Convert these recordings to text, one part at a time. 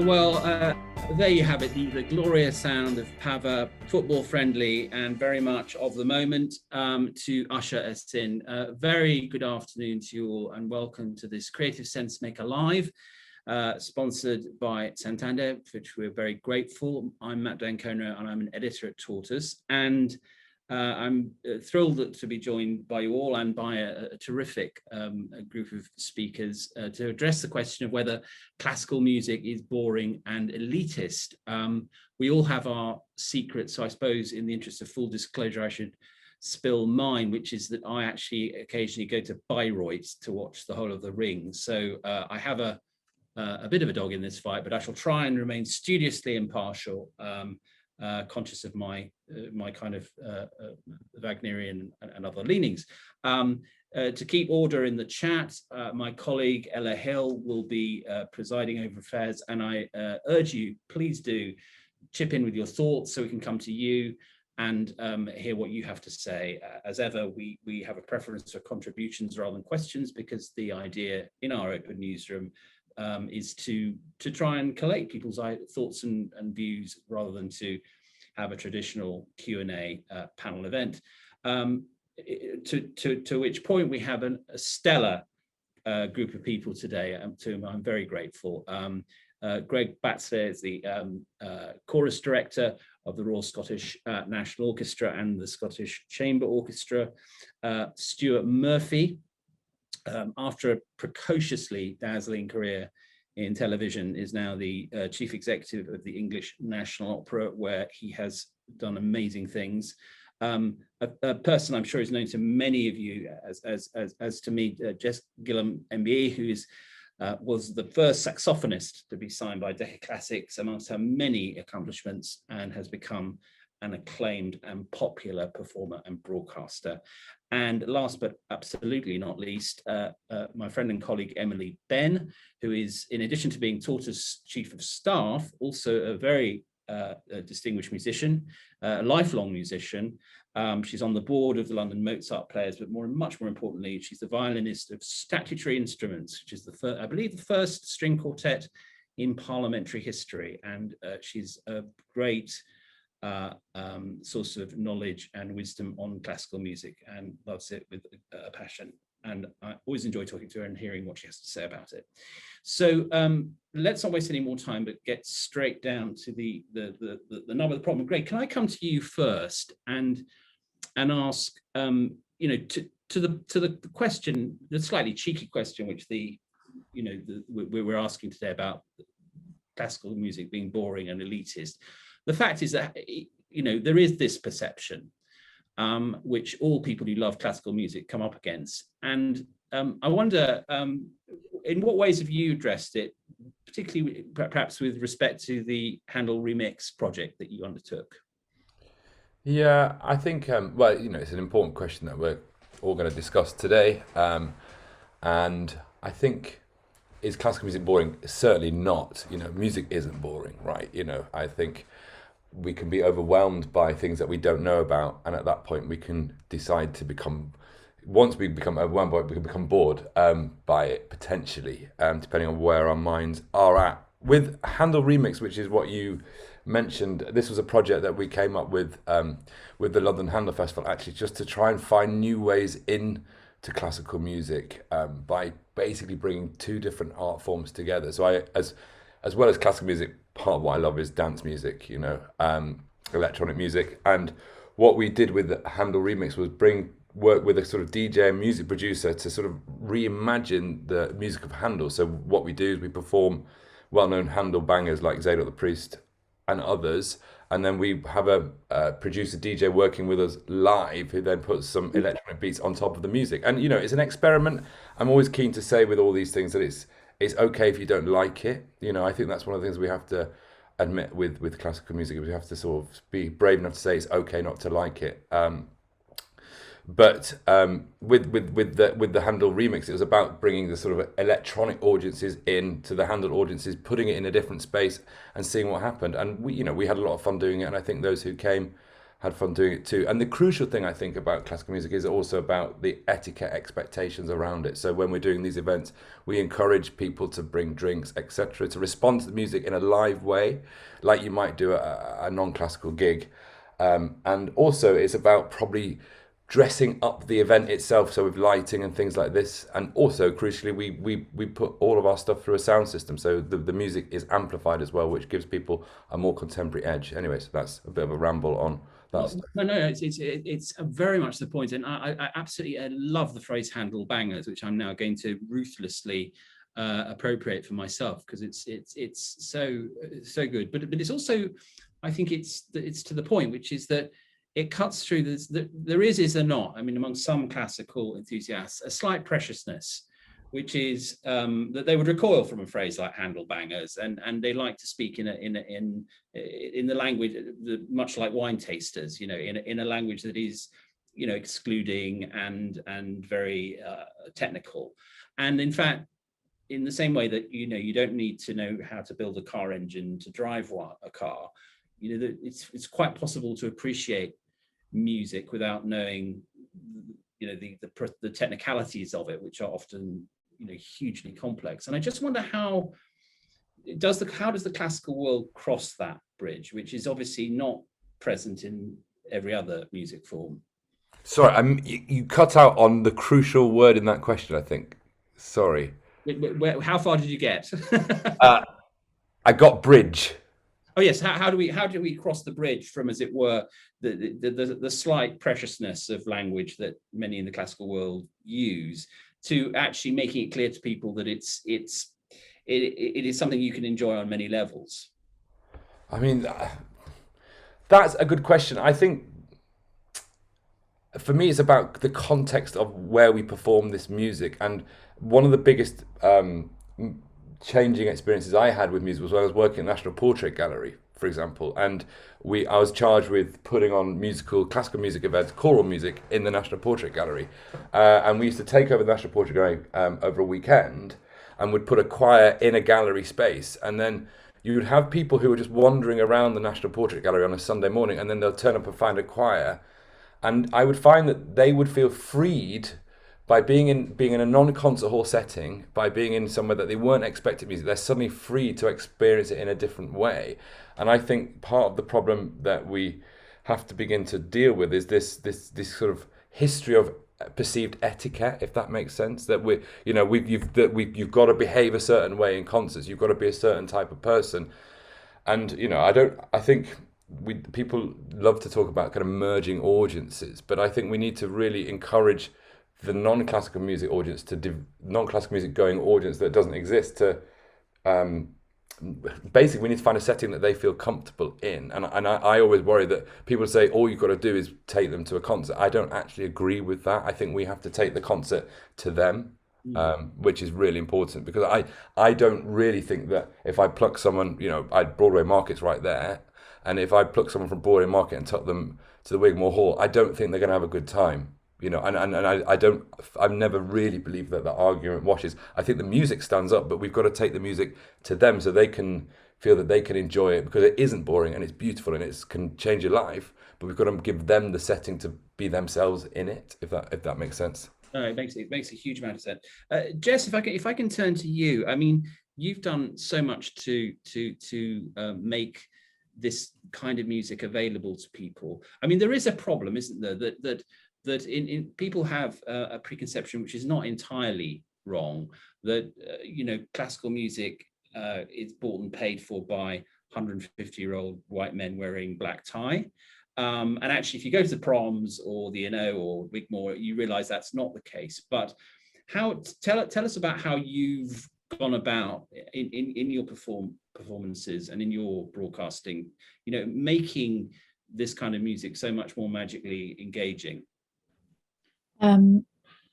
Well, there you have it, the glorious sound of Pava, football friendly and very much of the moment to usher us in. Very good afternoon to you all and welcome to this Creative Sensemaker Live, sponsored by Santander, for which we're very grateful. I'm Matt D'Ancona and I'm an editor at Tortoise, and I'm thrilled to be joined by you all and by a terrific group of speakers to address the question of whether classical music is boring and elitist. We all have our secrets, so I suppose in the interest of full disclosure, I should spill mine, which is that I actually occasionally go to Bayreuth to watch the whole of the Ring. So I have a bit of a dog in this fight, but I shall try and remain studiously impartial. Conscious of my kind of Wagnerian and other leanings. To keep order in the chat, my colleague Ella Hill will be presiding over affairs, and I urge you, please do chip in with your thoughts so we can come to you and hear what you have to say. As ever, we have a preference for contributions rather than questions, because the idea in our open newsroom is to try and collate people's thoughts and views rather than to have a traditional Q&A panel event. To which point we have a stellar group of people today, to whom I'm very grateful. Greg Batzler is the chorus director of the Royal Scottish National Orchestra and the Scottish Chamber Orchestra. Stuart Murphy, after a precociously dazzling career in television, is now the chief executive of the English National Opera, where he has done amazing things. A person I'm sure is known to many of you as to me, Jess Gillam MBE, who was the first saxophonist to be signed by Decca Classics amongst her many accomplishments, and has become an acclaimed and popular performer and broadcaster. And last but absolutely not least, my friend and colleague Emily Benn, who is, in addition to being Tortoise Chief of Staff, also a very distinguished musician, a lifelong musician. She's on the board of the London Mozart Players, but much more importantly, she's the violinist of Statutory Instruments, which is I believe the first string quartet in parliamentary history. And she's a great source of knowledge and wisdom on classical music, and loves it with a passion. And I always enjoy talking to her and hearing what she has to say about it. So let's not waste any more time, but get straight down to the nub of the problem. Greg, can I come to you first and ask, to the question, the slightly cheeky question, which we're asking today about classical music being boring and elitist. The fact is that, there is this perception, which all people who love classical music come up against. And I wonder, in what ways have you addressed it, particularly perhaps with respect to the Handel Remix project that you undertook? Yeah, I think, it's an important question that we're all going to discuss today. And I think, is classical music boring? Certainly not. Music isn't boring, right? I think we can be overwhelmed by things that we don't know about, and at that point we can decide to once we become overwhelmed by it, we can become bored by it, potentially, depending on where our minds are at. With Handel Remix, which is what you mentioned, this was a project that we came up with the London Handel Festival, actually, just to try and find new ways into classical music by basically bringing two different art forms together. So as well as classical music, part of what I love is dance music, electronic music. And what we did with the Handel Remix was work with a sort of DJ and music producer to sort of reimagine the music of Handel. So what we do is we perform well-known Handel bangers like Zadok the Priest and others, and then we have a producer DJ working with us live, who then puts some electronic beats on top of the music. And it's an experiment. I'm always keen to say with all these things that it's okay if you don't like it. I think that's one of the things we have to admit with classical music. We have to sort of be brave enough to say it's okay not to like it. But with the Handel Remix, it was about bringing the sort of electronic audiences in to the Handel audiences, putting it in a different space and seeing what happened. And we had a lot of fun doing it. And I think those who came had fun doing it too. And the crucial thing I think about classical music is also about the etiquette expectations around it. So when we're doing these events, we encourage people to bring drinks, etc., to respond to the music in a live way, like you might do a non-classical gig. And also it's about probably dressing up the event itself, so with lighting and things like this. And also crucially, we put all of our stuff through a sound system, so the music is amplified as well, which gives people a more contemporary edge. Anyway, so that's a bit of a ramble on that. No, it's very much the point, and I absolutely love the phrase "handle bangers," which I'm now going to ruthlessly appropriate for myself, because it's so good. But it's also, I think it's to the point, which is that it cuts through this. There is there not? I mean, among some classical enthusiasts, a slight preciousness, which is that they would recoil from a phrase like "handle bangers," and they like to speak in the language, much like wine tasters, in a language that is, excluding and very technical. And in fact, in the same way that you don't need to know how to build a car engine to drive a car, it's quite possible to appreciate music without knowing the technicalities of it, which are often hugely complex. And I just wonder how does the classical world cross that bridge, which is obviously not present in every other music form? Sorry, you cut out on the crucial word in that question, I think. Sorry. How far did you get? I got bridge. Oh yes, how do we cross the bridge from, as it were, the slight preciousness of language that many in the classical world use, to actually making it clear to people that it is something you can enjoy on many levels? I mean, that's a good question. I think for me, it's about the context of where we perform this music. And one of the biggest changing experiences I had with music was when I was working at the National Portrait Gallery, for example, and I was charged with putting on classical music events, choral music in the National Portrait Gallery, and we used to take over the National Portrait Gallery over a weekend, and would put a choir in a gallery space, and then you would have people who were just wandering around the National Portrait Gallery on a Sunday morning, and then they'll turn up and find a choir, and I would find that they would feel freed by being in a non-concert hall setting, by being in somewhere that they weren't expecting music. They're suddenly free to experience it in a different way. And I think part of the problem that we have to begin to deal with is this sort of history of perceived etiquette, if that makes sense. That you've got to behave a certain way in concerts. You've got to be a certain type of person. And I think people love to talk about kind of merging audiences, but I think we need to really encourage the non-classical music audience non-classical music going audience that doesn't exist to basically we need to find a setting that they feel comfortable in. And I always worry that people say all you've got to do is take them to a concert. I don't actually agree with that. I think we have to take the concert to them, which is really important, because I don't really think that if I pluck someone, Broadway Market's right there, and if I pluck someone from Broadway Market and took them to the Wigmore Hall, I don't think they're going to have a good time. I've never really believed that argument washes. I think the music stands up, but we've got to take the music to them so they can feel that they can enjoy it, because it isn't boring and it's beautiful and it can change your life, but we've got to give them the setting to be themselves in it, if that makes sense. No, it makes a huge amount of sense. Jess, if I can turn to you, I mean, you've done so much to make this kind of music available to people. I mean, there is a problem, isn't there, that in people have a preconception which is not entirely wrong, that classical music is bought and paid for by 150-year-old white men wearing black tie, and actually if you go to the Proms or the or Wigmore, you realize that's not the case. But tell us about how you've gone about in your performances and in your broadcasting, making this kind of music so much more magically engaging.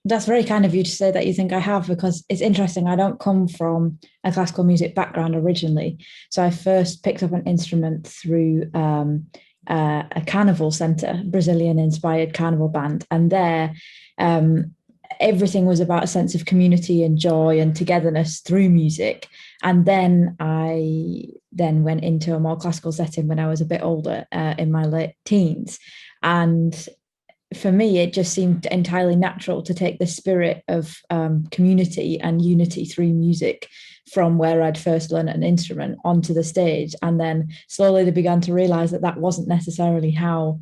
That's very kind of you to say that you think I have, because it's interesting. I don't come from a classical music background originally. So I first picked up an instrument through a carnival center, Brazilian inspired carnival band. And there, everything was about a sense of community and joy and togetherness through music. And then I then went into a more classical setting when I was a bit older, in my late teens. And for me, it just seemed entirely natural to take the spirit of community and unity through music from where I'd first learned an instrument onto the stage. And then slowly they began to realize that that wasn't necessarily how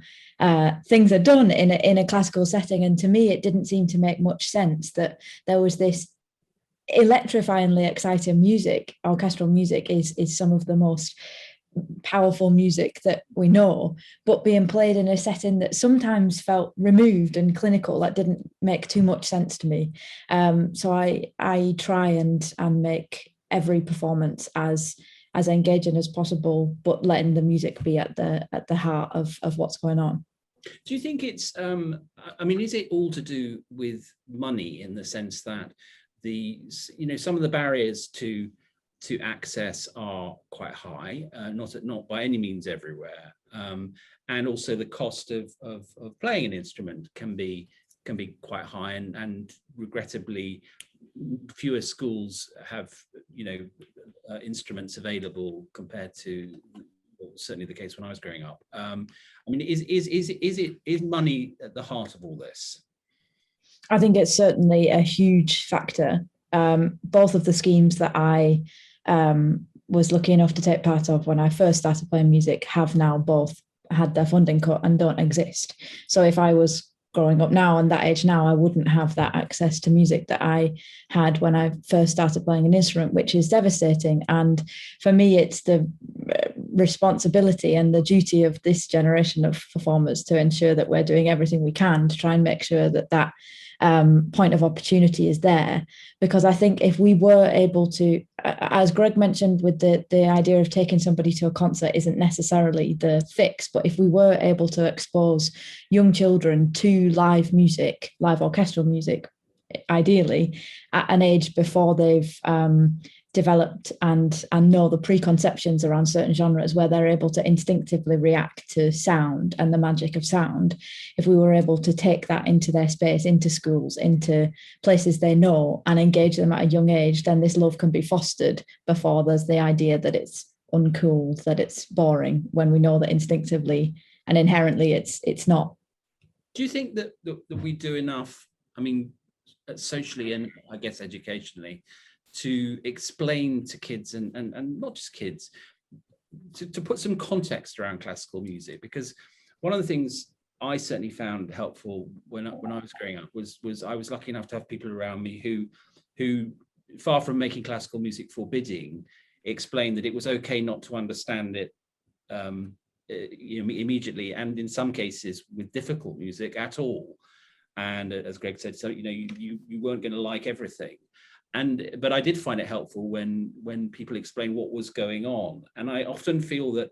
things are done in a classical setting. And to me, it didn't seem to make much sense that there was this electrifyingly exciting music. Orchestral music is some of the most powerful music that we know, but being played in a setting that sometimes felt removed and clinical, that didn't make too much sense to me. So I try and make every performance as engaging as possible, but letting the music be at the heart of what's going on. Do you think it's, I mean, is it all to do with money, in the sense that some of the barriers to access are quite high, not by any means everywhere, and also the cost of playing an instrument can be quite high, and regrettably fewer schools have instruments available compared to, well, certainly the case when I was growing up. I mean, is money at the heart of all this? I think it's certainly a huge factor. Both of the schemes that I was lucky enough to take part of when I first started playing music have now both had their funding cut and don't exist. So if I was growing up now and that age now, I wouldn't have that access to music that I had when I first started playing an instrument, which is devastating. And for me, it's the responsibility and the duty of this generation of performers to ensure that we're doing everything we can to try and make sure that point of opportunity is there. Because I think if we were able to, as Greg mentioned, with the idea of taking somebody to a concert isn't necessarily the fix, but if we were able to expose young children to live music, live orchestral music, ideally at an age before they've developed and know the preconceptions around certain genres, where they're able to instinctively react to sound and the magic of sound, if we were able to take that into their space, into schools, into places they know, and engage them at a young age, then this love can be fostered before there's the idea that it's uncool, that it's boring, when we know that instinctively and inherently it's not. Do you think that we do enough, I mean, socially and I guess educationally, to explain to kids and not just kids, to put some context around classical music? Because one of the things I certainly found helpful when I was growing up was I was lucky enough to have people around me who far from making classical music forbidding, explained that it was okay not to understand it immediately, and in some cases with difficult music at all. And as Greg said, so you weren't going to like everything. But I did find it helpful when people explain what was going on. And I often feel that,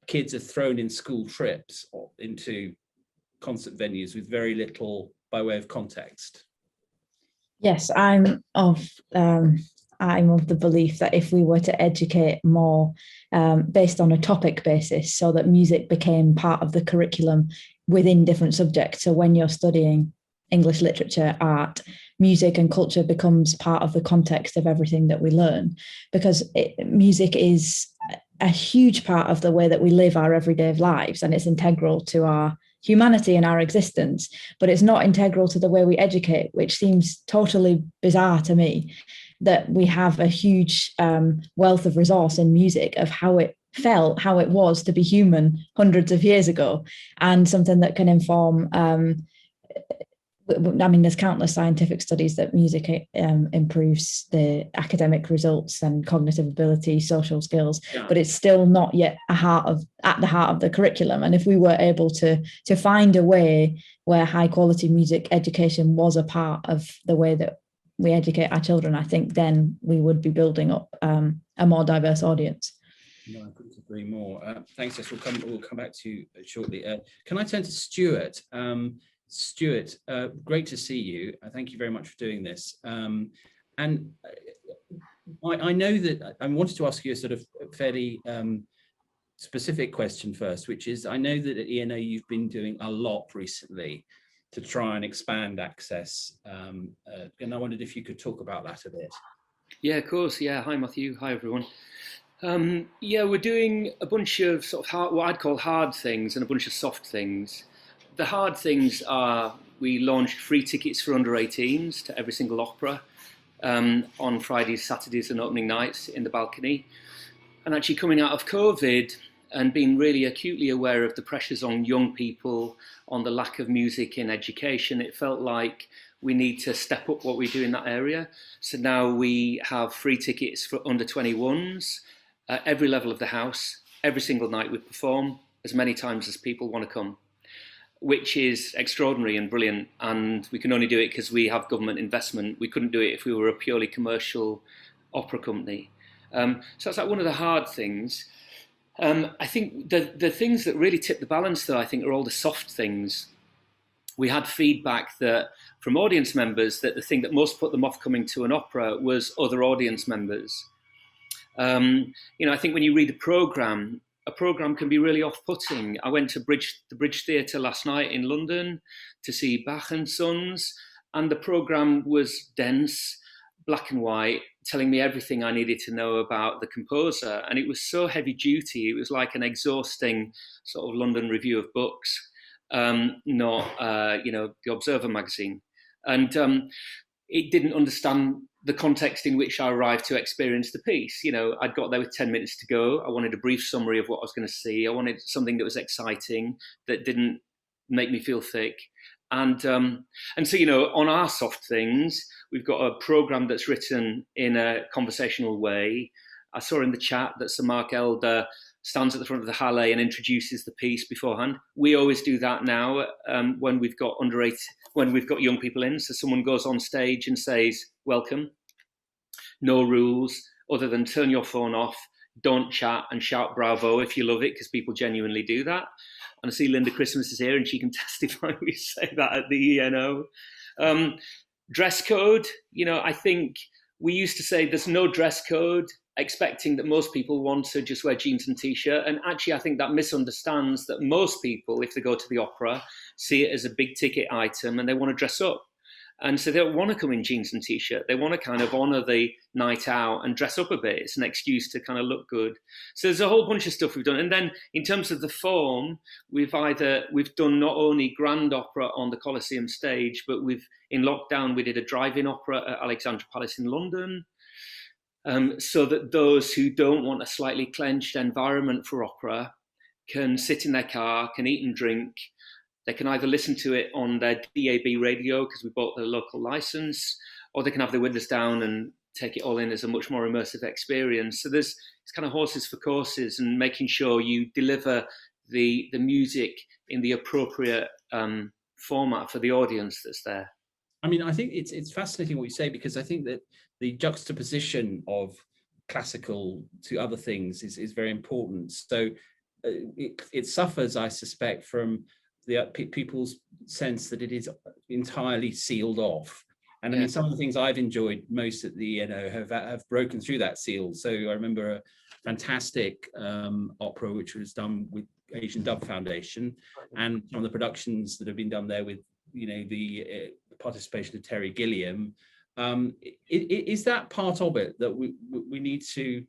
kids are thrown in school trips into concert venues with very little by way of context. Yes, I'm of the belief that if we were to educate more based on a topic basis, so that music became part of the curriculum within different subjects. So when you're studying English literature, art, music and culture becomes part of the context of everything that we learn, because music is a huge part of the way that we live our everyday lives, and it's integral to our humanity and our existence, but it's not integral to the way we educate, which seems totally bizarre to me, that we have a huge wealth of resource in music of how it felt, how it was to be human hundreds of years ago, and something that can inform there's countless scientific studies that music improves the academic results and cognitive ability, social skills, but it's still not yet at the heart of the curriculum. And if we were able to find a way where high quality music education was a part of the way that we educate our children, I think then we would be building up a more diverse audience. No, I couldn't agree more. Thanks, Jess. We'll come back to you shortly. Can I turn to Stuart? Stuart, great to see you. Thank you very much for doing this. And I know that I wanted to ask you a sort of fairly specific question first, which is, I know that at ENO you've been doing a lot recently to try and expand access. And I wondered if you could talk about that a bit. Yeah, of course. Yeah. Hi, Matthew. Hi, everyone. Yeah, we're doing a bunch of sort of hard, what I'd call hard things and a bunch of soft things. The hard things are we launched free tickets for under 18s to every single opera on Fridays, Saturdays, and opening nights in the balcony. And actually, coming out of COVID and being really acutely aware of the pressures on young people, on the lack of music in education, it felt like we need to step up what we do in that area. So now we have free tickets for under 21s at every level of the house. Every single night we perform as many times as people want to come, which is extraordinary and brilliant. And we can only do it because we have government investment. We couldn't do it if we were a purely commercial opera company. So that's like one of the hard things. I think the things that really tip the balance, though, I think are all the soft things. We had feedback that from audience members that the thing that most put them off coming to an opera was other audience members. I think when you read a program can be really off-putting. I went to the Bridge Theatre last night in London to see Bach and Sons, and the program was dense, black and white, telling me everything I needed to know about the composer. And it was so heavy duty. It was like an exhausting sort of London Review of Books, not the Observer magazine. And it didn't understand the context in which I arrived to experience the piece. I'd got there with 10 minutes to go. I wanted a brief summary of what I was going to see. I wanted something that was exciting, that didn't make me feel thick. And so, on our soft things, we've got a program that's written in a conversational way. I saw in the chat that Sir Mark Elder stands at the front of the Halle and introduces the piece beforehand. We always do that now when we've got when we've got young people in. So someone goes on stage and says, "Welcome." No rules other than turn your phone off, don't chat, and shout bravo if you love it, because people genuinely do that. And I see Linda Christmas is here and she can testify we say that at the ENO. Dress code, I think we used to say there's no dress code, expecting that most people want to just wear jeans and t-shirt. And actually, I think that misunderstands that most people, if they go to the opera, see it as a big ticket item and they want to dress up. And so they don't want to come in jeans and t-shirt. They want to kind of honour the night out and dress up a bit. It's an excuse to kind of look good. So there's a whole bunch of stuff we've done. And then in terms of the form, we've done not only grand opera on the Coliseum stage, but in lockdown, we did a drive-in opera at Alexandra Palace in London. So that those who don't want a slightly clenched environment for opera can sit in their car, can eat and drink. They can either listen to it on their DAB radio because we bought the local license, or they can have their windows down and take it all in as a much more immersive experience. So it's kind of horses for courses and making sure you deliver the music in the appropriate format for the audience that's there. I mean, I think it's fascinating what you say, because I think that the juxtaposition of classical to other things is very important. So it suffers, I suspect, from the people's sense that it is entirely sealed off. And I mean, some of the things I've enjoyed most at the have broken through that seal. So I remember a fantastic opera which was done with Asian Dub Foundation, and some of the productions that have been done there with the participation of Terry Gilliam. Is that part of it, that we need to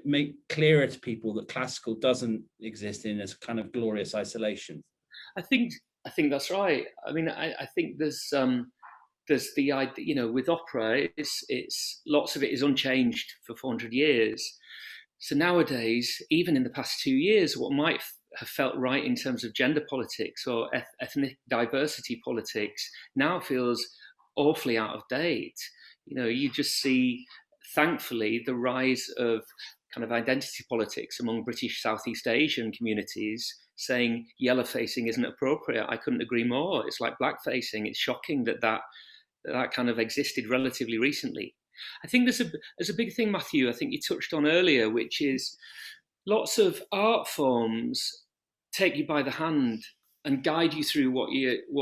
make clearer to people that classical doesn't exist in as kind of glorious isolation? I think that's right. I mean, I think there's the idea, with opera, it's lots of it is unchanged for 400 years. So nowadays, even in the past 2 years, what might have felt right in terms of gender politics or ethnic diversity politics now feels awfully out of date. You just see, thankfully, the rise of kind of identity politics among British Southeast Asian communities, saying yellow facing isn't appropriate. I couldn't agree more. It's like black facing. It's shocking that kind of existed relatively recently. I think there's a big thing, Matthew, I think you touched on earlier, which is lots of art forms take you by the hand and guide you through what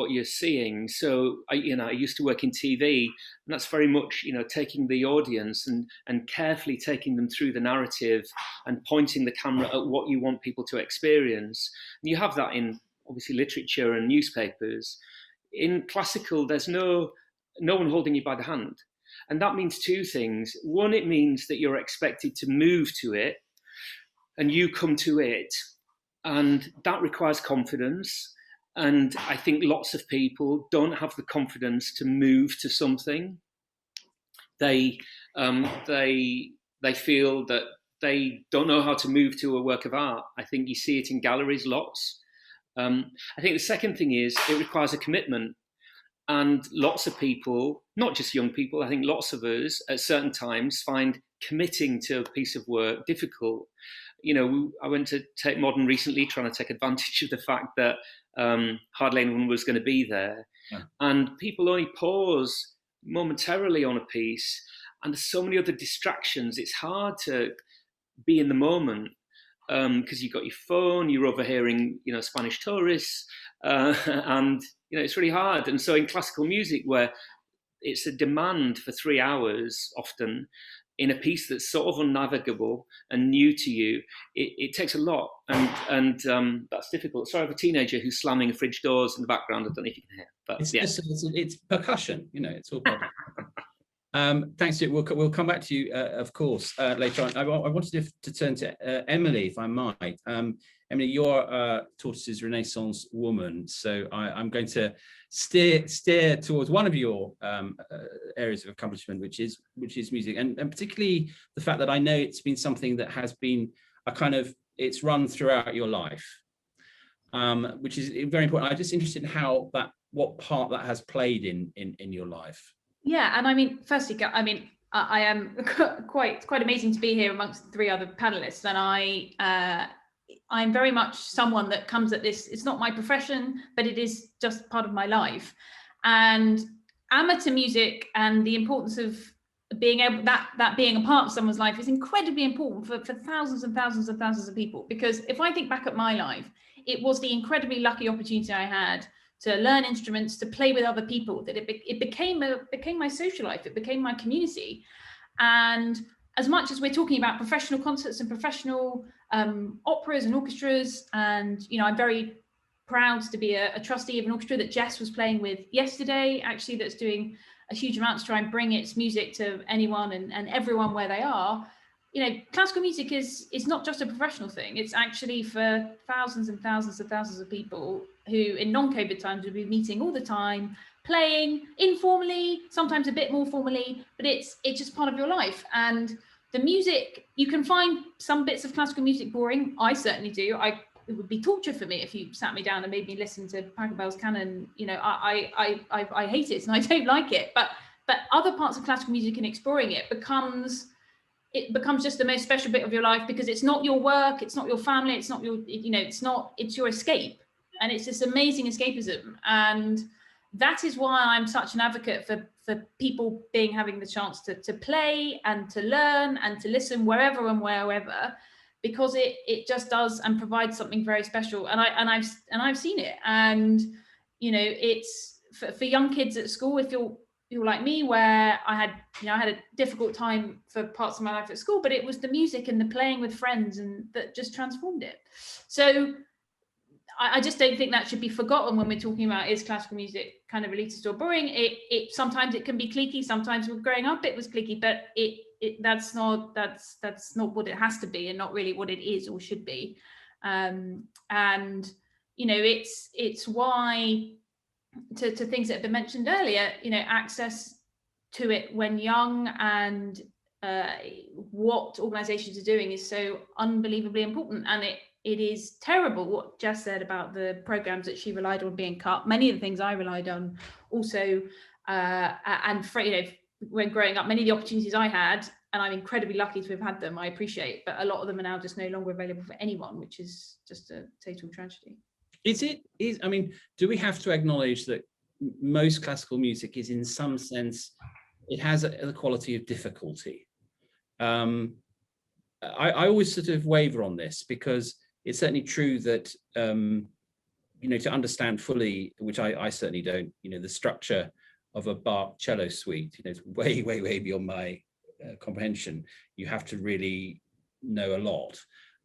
you're seeing. So I used to work in TV, and that's very much taking the audience and carefully taking them through the narrative and pointing the camera at what you want people to experience. And you have that in obviously literature and newspapers. In classical, there's no one holding you by the hand. And that means two things. One, it means that you're expected to move to it and you come to it. And that requires confidence. And I think lots of people don't have the confidence to move to something. They feel that they don't know how to move to a work of art. I think you see it in galleries lots. I think the second thing is it requires a commitment. And lots of people, not just young people, I think lots of us at certain times find committing to a piece of work difficult. You know, I went to Tate Modern recently, trying to take advantage of the fact that hardly anyone was going to be there. Yeah. And people only pause momentarily on a piece, and there's so many other distractions. It's hard to be in the moment because you've got your phone, you're overhearing, you know, Spanish tourists, and you know, it's really hard. And so in classical music, where it's a demand for 3 hours often in a piece that's sort of unnavigable and new to you, it takes a lot, and that's difficult. Sorry, I have a teenager who's slamming fridge doors in the background. I don't know if you can hear, but it's percussion, you know, it's all thanks to you. We'll come back to you, of course, later on. I wanted to turn to Emily, if I might. Emily, you're Tortoise's Renaissance woman, so I'm going to steer towards one of your areas of accomplishment, which is music, and particularly the fact that I know it's been something that has been it's run throughout your life, which is very important. I'm just interested in what part that has played in your life. Yeah, and I mean, firstly, I am quite amazing to be here amongst 3 other panelists, and I'm very much someone that comes at this. It's not my profession, but it is just part of my life. And amateur music and the importance of being able that being a part of someone's life is incredibly important for thousands and thousands and thousands of people. Because if I think back at my life, it was the incredibly lucky opportunity I had to learn instruments, to play with other people, that it became my social life, it became my community. And as much as we're talking about professional concerts and professional operas and orchestras, and you know, I'm very proud to be a trustee of an orchestra that Jess was playing with yesterday, actually, that's doing a huge amount to try and bring its music to anyone and everyone where they are. You know, classical music is not just a professional thing. It's actually for thousands and thousands and thousands of people who in non-COVID times would be meeting all the time, playing informally, sometimes a bit more formally, but it's just part of your life. And the music, you can find some bits of classical music boring. I certainly do. It would be torture for me if you sat me down and made me listen to Pachelbel's canon. You know, I hate it and I don't like it. But other parts of classical music and exploring it becomes just the most special bit of your life, because it's not your work, it's not your family, it's not your, you know, it's your escape. And it's this amazing escapism. And that is why I'm such an advocate for people having the chance to play and to learn and to listen wherever and wherever, because it just does and provides something very special. And I've seen it. And you know, it's for young kids at school, if you're like me, where I had a difficult time for parts of my life at school, but it was the music and the playing with friends and that just transformed it. So I just don't think that should be forgotten when we're talking about, is classical music kind of elitist or boring? It sometimes it can be cliquey. Sometimes with growing up it was cliquey, but that's not what it has to be, and not really what it is or should be. And you know, it's why, to things that have been mentioned earlier, you know, access to it when young and what organizations are doing is so unbelievably important. And it is terrible what Jess said about the programs that she relied on being cut. Many of the things I relied on also, and for, you know, when growing up, many of the opportunities I had, and I'm incredibly lucky to have had them, I appreciate, but a lot of them are now just no longer available for anyone, which is just a total tragedy. I mean, do we have to acknowledge that most classical music is, in some sense, it has the quality of difficulty? I always sort of waver on this, because it's certainly true that, you know, to understand fully, which I certainly don't, you know, the structure of a Bach cello suite, you know, it's way, way, way beyond my comprehension. You have to really know a lot.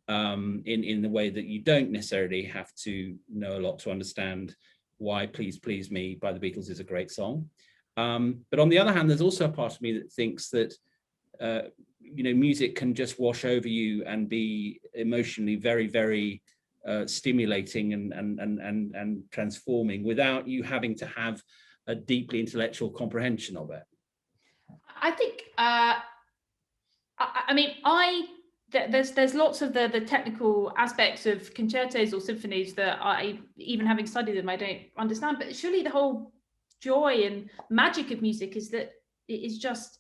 In the way that you don't necessarily have to know a lot to understand why Please Please Me by the Beatles is a great song. But on the other hand, there's also a part of me that thinks that music can just wash over you and be emotionally very, very stimulating and transforming without you having to have a deeply intellectual comprehension of it. I think, there's lots of the technical aspects of concertos or symphonies that I, even having studied them, I don't understand. But surely the whole joy and magic of music is that it is just,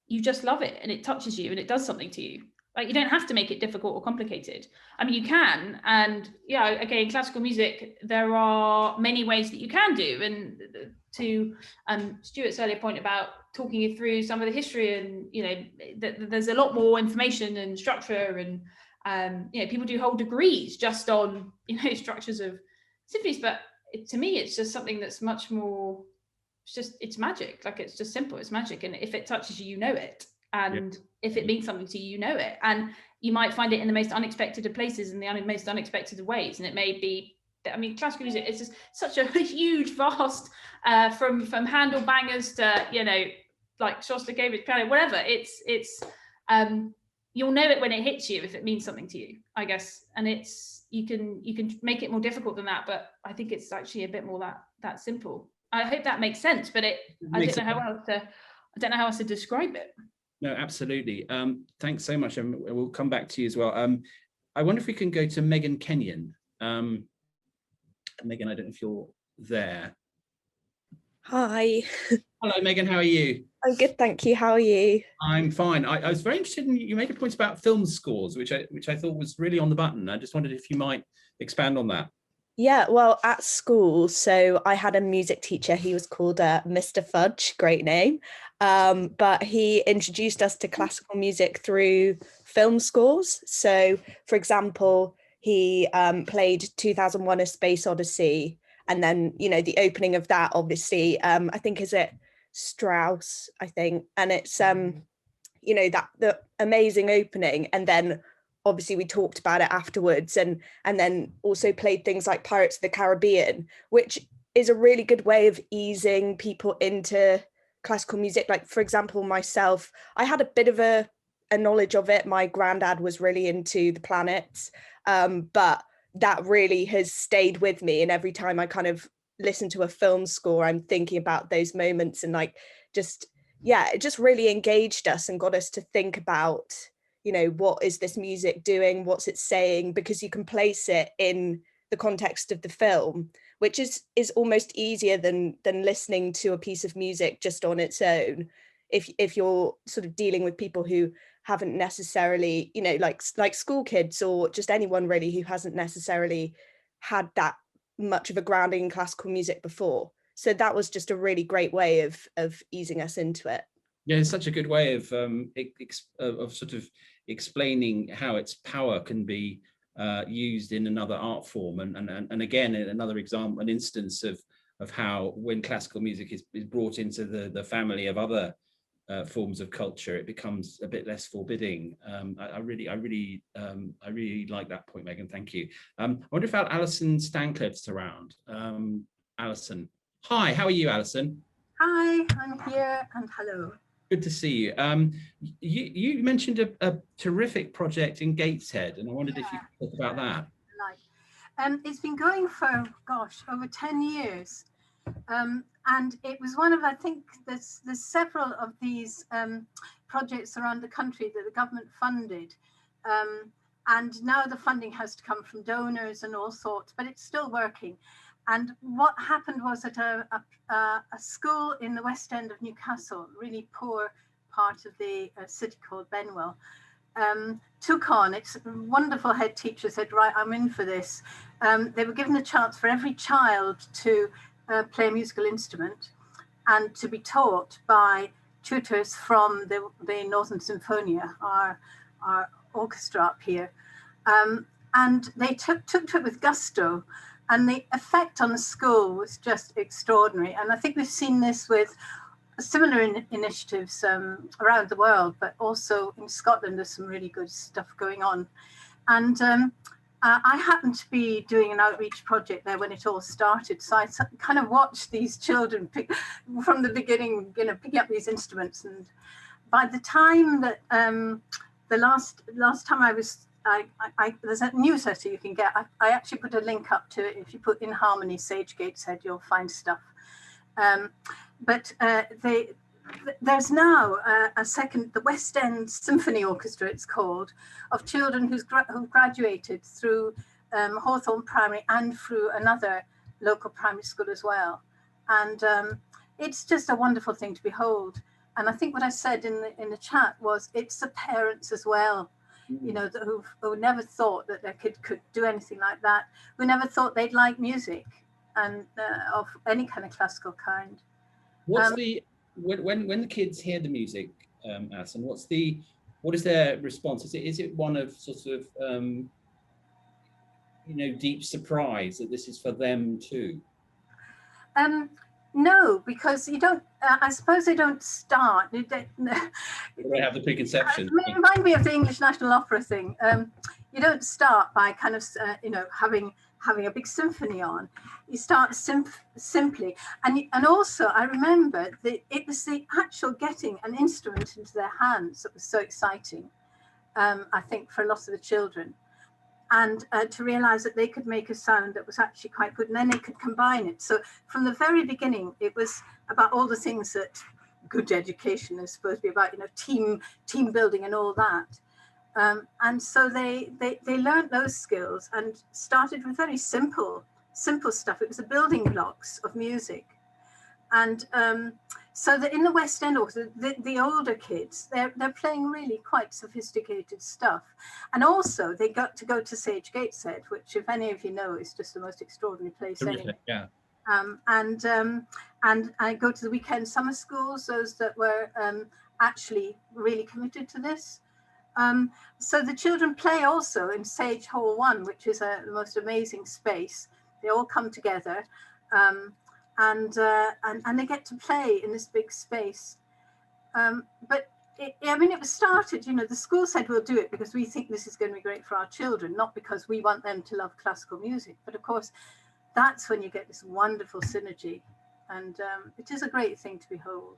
you just love it and it touches you and it does something to you. Like, you don't have to make it difficult or complicated. I mean, you can, and yeah, again, classical music, there are many ways that you can do. And to Stuart's earlier point about talking you through some of the history, and there's a lot more information and structure, and people do whole degrees just on structures of symphonies. But to me, it's just something that's much more. It's magic. Like, it's just simple. It's magic, and if it touches you, you know it. And if it means something to you, you know it. And you might find it in the most unexpected of places, in the most unexpected of ways. And it may be, classical music is just such a huge, vast, from Handel bangers to, like Shostakovich piano, whatever. It's you'll know it when it hits you, if it means something to you, I guess. And you can make it more difficult than that, but I think it's actually a bit more that simple. I hope that makes sense, but I don't know how else to describe it. No, absolutely. Thanks so much. And we'll come back to you as well. I wonder if we can go to Megan Kenyon. Megan, I don't know if you're there. Hi. Hello, Megan, how are you? I'm good, thank you. How are you? I'm fine. I was very interested in, you made a point about film scores, which I thought was really on the button. I just wondered if you might expand on that. Yeah, well, at school, so I had a music teacher. He was called Mr. Fudge, great name. But he introduced us to classical music through film scores. So, for example, he played 2001: A Space Odyssey. And then, the opening of that, obviously, I think, is it Strauss, I think. And it's, that the amazing opening. And then obviously we talked about it afterwards, and then also played things like Pirates of the Caribbean, which is a really good way of easing people into classical music. Like, for example, myself, I had a bit of a knowledge of it. My granddad was really into the planets, but that really has stayed with me. And every time I kind of listen to a film score, I'm thinking about those moments, and it just really engaged us and got us to think about, what is this music doing? What's it saying? Because you can place it in the context of the film, which is almost easier than listening to a piece of music just on its own. If you're sort of dealing with people who haven't necessarily, like school kids, or just anyone really who hasn't necessarily had that much of a grounding in classical music before. So that was just a really great way of easing us into it. Yeah, it's such a good way of sort of explaining how its power can be used in another art form, and again, another example, an instance of how when classical music is brought into the family of other forms of culture, it becomes a bit less forbidding. I really like that point, Megan. Thank you. I wonder if Alison Stancliffe's around. Alison, hi. How are you, Alison? Hi, I'm here, and hello. Good to see you. You mentioned a terrific project in Gateshead, and I wondered if you could talk about that. It's been going for, over 10 years. And it was one of, I think, there's several of these projects around the country that the government funded. And now the funding has to come from donors and all sorts, but it's still working. And what happened was at a school in the West End of Newcastle, really poor part of the city called Benwell, took on, it's a wonderful head teacher said, right, I'm in for this. They were given a chance for every child to play a musical instrument and to be taught by tutors from the Northern Symphonia, our orchestra up here. And they took to it with gusto. And the effect on the school was just extraordinary. And I think we've seen this with similar initiatives around the world, but also in Scotland, there's some really good stuff going on. And I happened to be doing an outreach project there when it all started. So I kind of watched these children from the beginning, picking up these instruments. And by the time that the last time I was, there's a newsletter you can get. I actually put a link up to it. If you put In Harmony Sage Gateshead, you'll find stuff. There's now a second, the West End Symphony Orchestra, it's called, of children who've graduated through Hawthorne Primary and through another local primary school as well. And it's just a wonderful thing to behold. And I think what I said in the chat was, it's the parents as well, who never thought that their kid could do anything like that, who never thought they'd like music and of any kind of classical kind. What's when the kids hear the music, Alison, what is their response? Is it one of sort of deep surprise that this is for them too? No, because you don't. I suppose they don't start. They have the preconception. It remind me of the English National Opera thing. You don't start by kind of having a big symphony on. You start simply, and also I remember that it was the actual getting an instrument into their hands that was so exciting. I think for a lot of the children. And to realize that they could make a sound that was actually quite good, and then they could combine it. So from the very beginning, it was about all the things that good education is supposed to be about, team building and all that. And so they learned those skills and started with very simple stuff. It was the building blocks of music. And so that in the West End, also the older kids, they're playing really quite sophisticated stuff. And also they got to go to Sage Gateshead, which, if any of you know, is just the most extraordinary place anyway. Yeah. And I go to the weekend summer schools, those that were actually really committed to this. So the children play also in Sage Hall 1, which is the most amazing space. They all come together. And they get to play in this big space. But it was started, the school said we'll do it because we think this is going to be great for our children, not because we want them to love classical music. But of course, that's when you get this wonderful synergy. And it is a great thing to behold.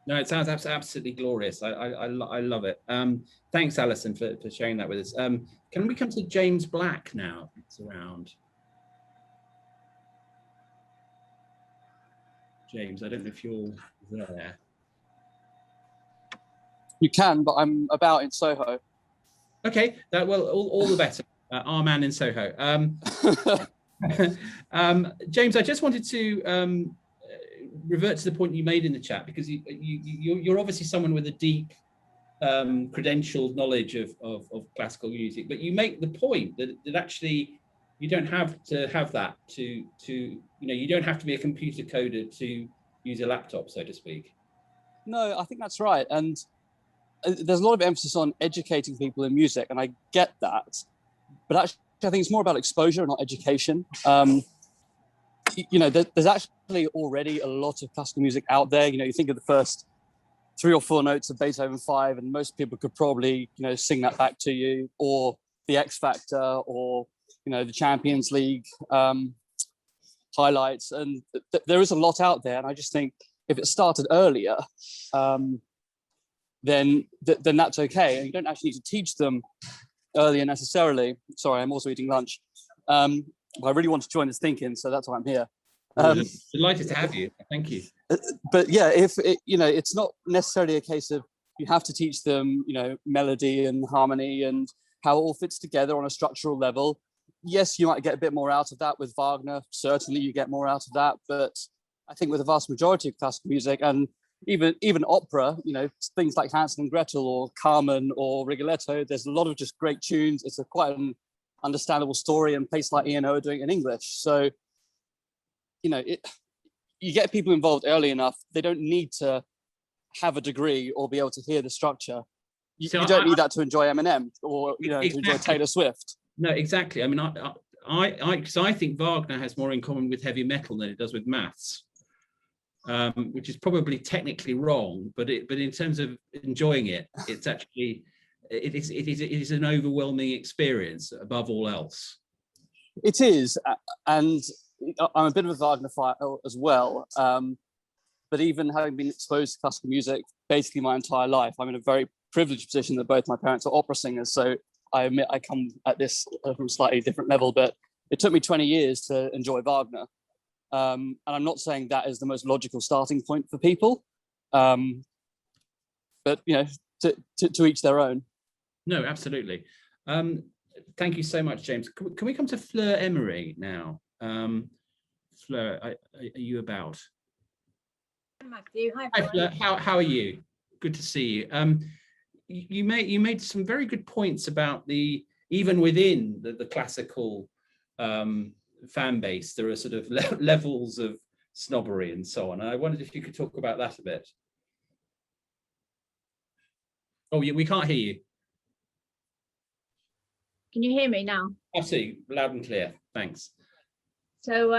No, it sounds absolutely glorious. I love it. Thanks, Alison, for sharing that with us. Can we come to James Black now? It's around. James, I don't know if you're there. You can, but I'm about in Soho. Okay, well, all the better. Our man in Soho. James, I just wanted to revert to the point you made in the chat, because you're obviously someone with a deep credentialed knowledge of classical music, but you make the point that actually you don't have to have that to you don't have to be a computer coder to use a laptop, so to speak. No, I think that's right. And there's a lot of emphasis on educating people in music, and I get that. But actually, I think it's more about exposure, not education. There's actually already a lot of classical music out there. You think of the first 3 or 4 notes of Beethoven 5, and most people could probably, sing that back to you, or the X Factor, or the Champions League highlights, and there is a lot out there. And I just think if it started earlier, then that's okay. And you don't actually need to teach them earlier necessarily. Sorry, I'm also eating lunch. I really want to join this thinking, so that's why I'm here. Delighted to have you. Thank you. But yeah, if it's not necessarily a case of you have to teach them, melody and harmony and how it all fits together on a structural level. Yes, you might get a bit more out of that with Wagner. Certainly, you get more out of that. But I think with the vast majority of classical music, and even opera, things like Hansel and Gretel or Carmen or Rigoletto, there's a lot of just great tunes. It's quite an understandable story, and places like E&O are doing it in English. So, you get people involved early enough. They don't need to have a degree or be able to hear the structure. You don't need that to enjoy Eminem or exactly. to enjoy Taylor Swift. No, exactly. I mean, I think Wagner has more in common with heavy metal than it does with maths, which is probably technically wrong. But in terms of enjoying it, it's actually it is an overwhelming experience above all else. It is, and I'm a bit of a Wagner-phile as well. But even having been exposed to classical music basically my entire life, I'm in a very privileged position that both my parents are opera singers. So I admit I come at this from a slightly different level, but it took me 20 years to enjoy Wagner. And I'm not saying that is the most logical starting point for people, but you know, to each their own. No, absolutely. Thank you so much, James. Can we come to Fleur Emery now? Fleur, are you about? Matthew. Hi, Fleur. How are you? Good to see you. You made some very good points about even within the classical fan base, there are sort of levels of snobbery and so on. And I wondered if you could talk about that a bit. Oh, we can't hear you. Can you hear me now? Absolutely, loud and clear. Thanks. So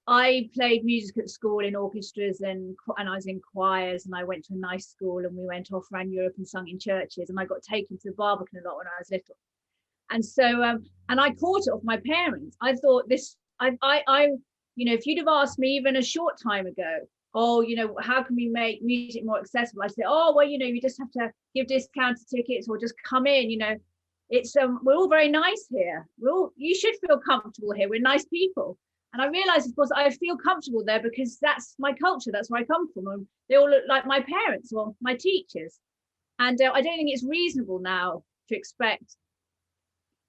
I played music at school in orchestras and I was in choirs, and I went to a nice school, and we went off around Europe and sung in churches, and I got taken to the Barbican a lot when I was little. And so and I caught it off my parents. I thought this, I you know, if you'd have asked me even a short time ago, oh, you know, how can we make music more accessible? I'd say, oh, well, you know, you just have to give discounted tickets or just come in, you know. It's we're all very nice here. You should feel comfortable here. We're nice people. And I realized, of course, I feel comfortable there because that's my culture. That's where I come from. And they all look like my parents or my teachers. And I don't think it's reasonable now to expect,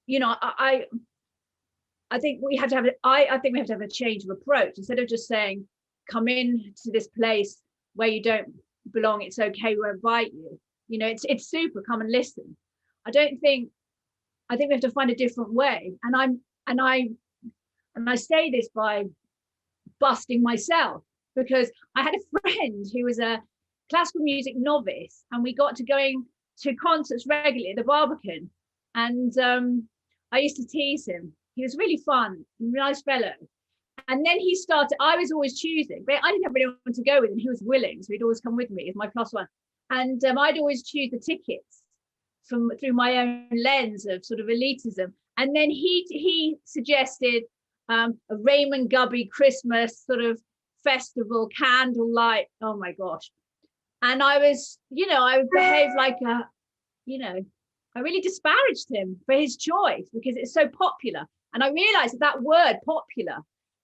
you know, I think we have to have I think we have to have a change of approach. Instead of just saying, come in to this place where you don't belong, it's okay, we'll invite you. You know, it's super, come and listen. I think we have to find a different way. And I say this by busting myself, because I had a friend who was a classical music novice, and we got to going to concerts regularly at the Barbican. And I used to tease him. He was really fun, nice fellow. And then he started, I was always choosing, but I didn't have anyone to go with, and he was willing. So he'd always come with me as my +1. And I'd always choose the tickets through my own lens of sort of elitism. And then he suggested a Raymond Gubby Christmas sort of festival, candlelight. Oh my gosh. And I was, you know, I would behave like a, you know, I really disparaged him for his choice because it's so popular. And I realized that word popular,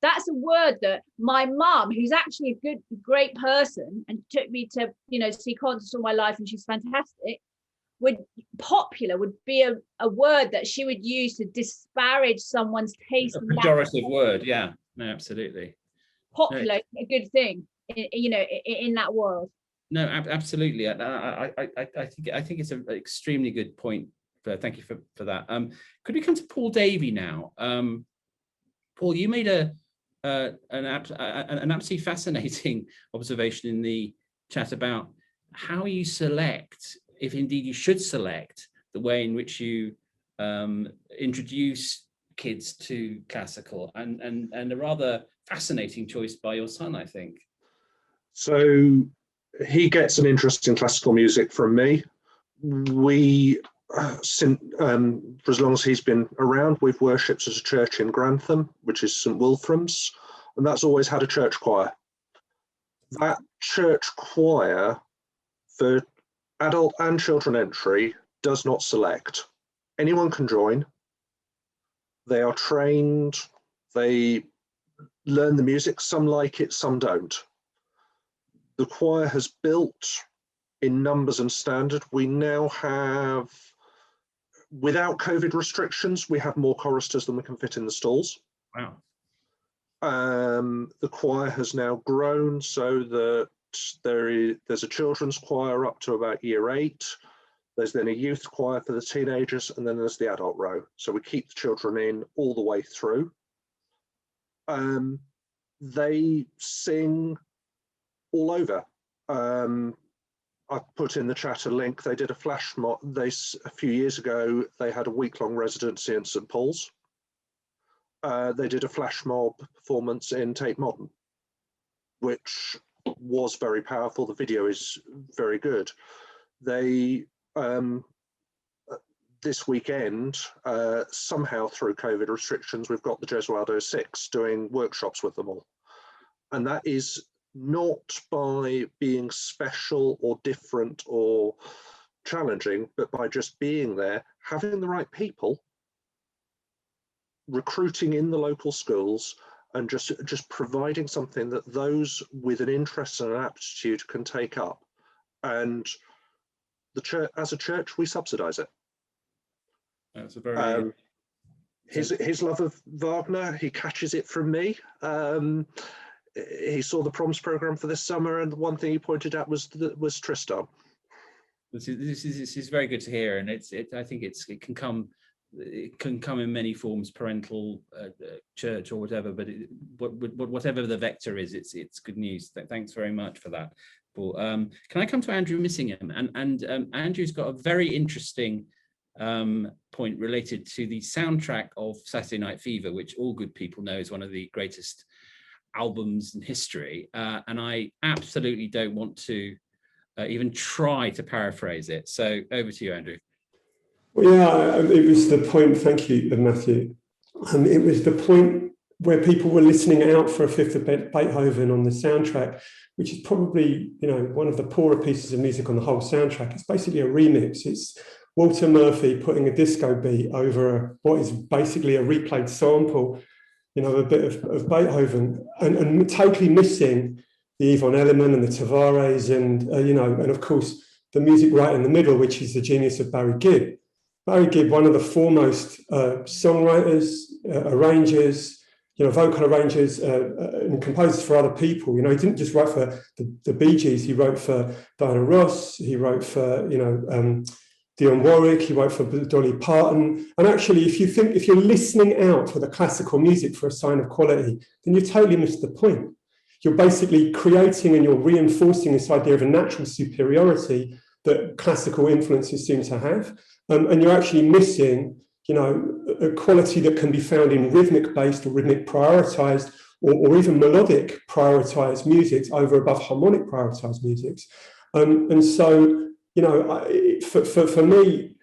that's a word that my mum, who's actually a great person and took me to, you know, see concerts all my life, and she's fantastic, popular would be a word that she would use to disparage someone's taste. A pejorative word, yeah. No, absolutely. Popular, a good thing, you know, in that world. No, absolutely. I think it's an extremely good point. Thank you for that. Could we come to Paul Davey now? Paul, you made an absolutely fascinating observation in the chat about how you select, if indeed you should select, the way in which you introduce kids to classical, and a rather fascinating choice by your son, I think. So he gets an interest in classical music from me. We, for as long as he's been around, we've worshipped as a church in Grantham, which is St Wilfram's, and that's always had a church choir. That church choir, for adult and children entry, does not select. Anyone can join. They are trained, they learn the music, some like it, some don't. The choir has built in numbers and standard. We now have, without COVID restrictions, we have more choristers than we can fit in the stalls. Wow. The choir has now grown so that there's a children's choir up to about year 8. There's then a youth choir for the teenagers, and then there's the adult row. So we keep the children in all the way through. They sing all over. I put in the chat a link. They did a flash mob. A few years ago, they had a week-long residency in St Paul's. They did a flash mob performance in Tate Modern, which was very powerful. The video is very good. this weekend, somehow through COVID restrictions, we've got the Gesualdo 6 doing workshops with them all. And that is not by being special or different or challenging, but by just being there, having the right people, recruiting in the local schools, and just providing something that those with an interest and an aptitude can take up. And the church, as a church, we subsidize it. That's a very his love of Wagner, he catches it from me. He saw the proms program for this summer, and the one thing he pointed out was Tristan. This is very good to hear, and I think it can come in many forms, parental, church, or whatever. But whatever the vector is, it's good news. Thanks very much for that, Paul. Can I come to Andrew Missingham? And Andrew's got a very interesting point related to the soundtrack of Saturday Night Fever, which all good people know is one of the greatest albums in history, and I absolutely don't want to even try to paraphrase it. So over to you, Andrew. Well, yeah, it was the point, thank you, Matthew. It was the point where people were listening out for a fifth of Beethoven on the soundtrack, which is probably, one of the poorer pieces of music on the whole soundtrack. It's basically a remix. It's Walter Murphy putting a disco beat over what is basically a replayed sample, a bit of Beethoven, and totally missing the Yvonne Elliman and the Tavares, and of course the music right in the middle, which is the genius of Barry Gibb. Barry Gibb, one of the foremost songwriters, arrangers, vocal arrangers, and composers for other people. He didn't just write for the Bee Gees. He wrote for Diana Ross. He wrote for Dionne Warwick. He wrote for Dolly Parton. And actually, if you're listening out for the classical music for a sign of quality, then you totally missed the point. You're basically creating and you're reinforcing this idea of a natural superiority that classical influences seem to have. And you're actually missing, a quality that can be found in rhythmic-based or rhythmic prioritized or even melodic prioritized music over above harmonic prioritized music. And so, for me,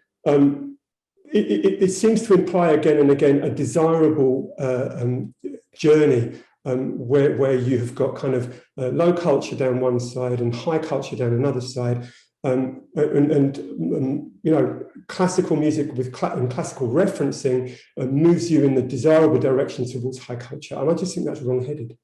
it seems to imply again and again a desirable journey where you have got kind of low culture down one side and high culture down another side. Classical music with classical referencing moves you in the desirable direction towards high culture. And I just think that's wrong-headed.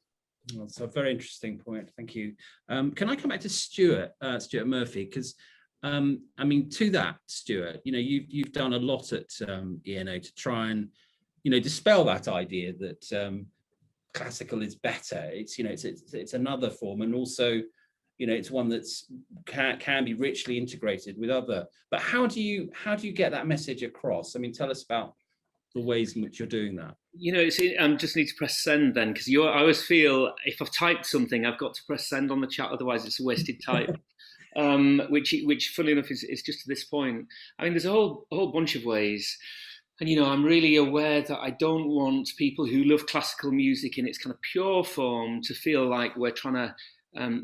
That's a very interesting point. Thank you. Can I come back to Stuart Murphy? Because, to that, Stuart, you've done a lot at ENO to try and, dispel that idea that classical is better. It's another form, and also, it's one that's can be richly integrated with other. But how do you get that message across? Tell us about the ways in which you're doing that. Just need to press send then, because I always feel if I've typed something, I've got to press send on the chat, otherwise it's a wasted type. Which funnily enough is just to this point. There's a whole bunch of ways. And, I'm really aware that I don't want people who love classical music in its kind of pure form to feel like we're trying to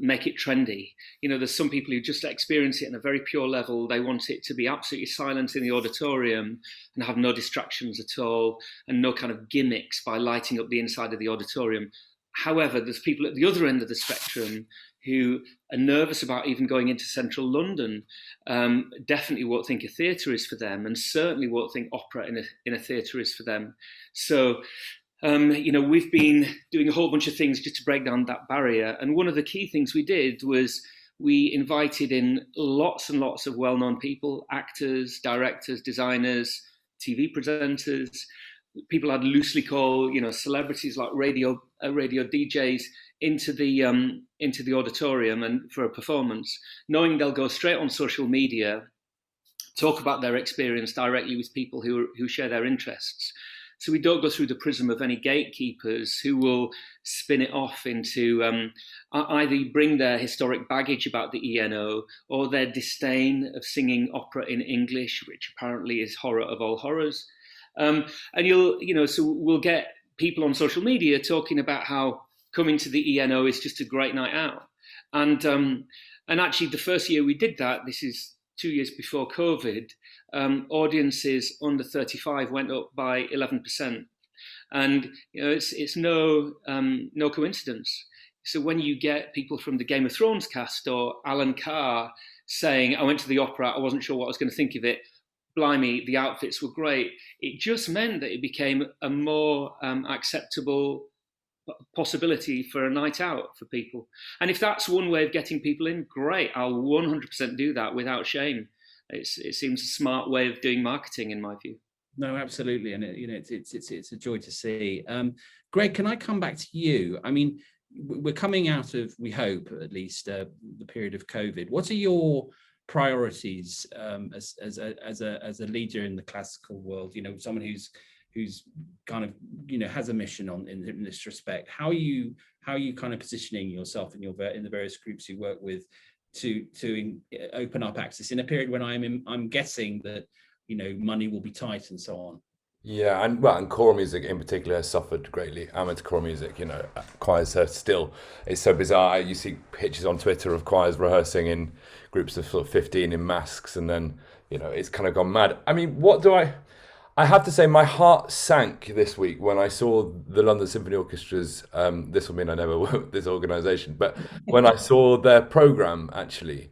make it trendy. There's some people who just experience it in a very pure level. They want it to be absolutely silent in the auditorium and have no distractions at all and no kind of gimmicks by lighting up the inside of the auditorium. However, there's people at the other end of the spectrum who are nervous about even going into central London, definitely won't think a theatre is for them, and certainly won't think opera in a theatre is for them. So, we've been doing a whole bunch of things just to break down that barrier. And one of the key things we did was we invited in lots and lots of well-known people, actors, directors, designers, TV presenters, people I'd loosely call, celebrities like radio DJs into the auditorium and for a performance, knowing they'll go straight on social media, talk about their experience directly with people who share their interests. So we don't go through the prism of any gatekeepers who will spin it off into either bring their historic baggage about the ENO or their disdain of singing opera in English, which apparently is horror of all horrors. And so we'll get people on social media talking about how coming to the ENO is just a great night out. And actually the first year we did that, this is 2 years before COVID, audiences under 35 went up by 11%. And it's no coincidence. So when you get people from the Game of Thrones cast or Alan Carr saying, I went to the opera, I wasn't sure what I was going to think of it, blimey, the outfits were great, it just meant that it became a more acceptable possibility for a night out for people. And if that's one way of getting people in, great, I'll 100% do that without shame. It seems a smart way of doing marketing, in my view. No, absolutely, and it's a joy to see. Greg, can I come back to you? I mean, we're coming out of, we hope at least, the period of COVID. What are your priorities as a leader in the classical world? Someone who's kind of has a mission in this respect. How are you kind of positioning yourself in the various groups you work with to open up access in a period when I'm guessing that money will be tight and so on? Yeah, and choral music in particular has suffered greatly. Amateur choral music, choirs are still, it's so bizarre. You see pictures on Twitter of choirs rehearsing in groups of sort of 15 in masks, and then, it's kind of gone mad. I mean, I have to say my heart sank this week when I saw the London Symphony Orchestra's, this will mean I never work with this organisation, but when I saw their programme actually,